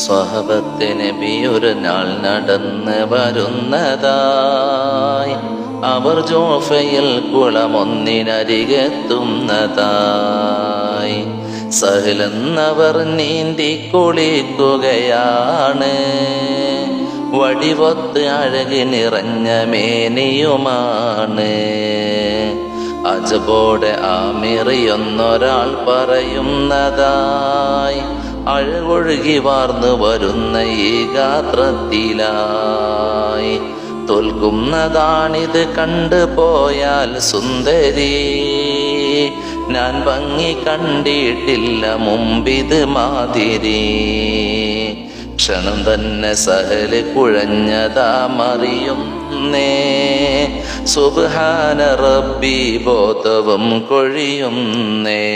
സ്വഹബത്ത് നബി ഒരു നാൾ നടന്ന് വരുന്നതായി, അവർ ജോഫയിൽ കുളമൊന്നിനരികെത്തുന്നതായി. സഹലെന്നവർ നീന്തി കുളിക്കുകയാണ്, വടിവൊത്ത് അഴകി നിറഞ്ഞ മേനിയുമാണ്. അജബോടെ ആമിറിയൊന്നൊരാൾ പറയുന്നതായി, അഴകൊഴുകി വാർന്നു വരുന്ന ഈ ഗാത്രത്തിലായി. തോൽക്കുന്നതാണിത് കണ്ടു പോയാൽ സുന്ദരി, ഞാൻ ഭംഗി കണ്ടിട്ടില്ല മുമ്പിത് മാതിരി. ക്ഷണം തന്നെ സഹല് കുഴഞ്ഞതാ മറിയുന്നേ, സുബ്ഹാന റബ്ബി ബോധവും കൊഴിയുന്നേ.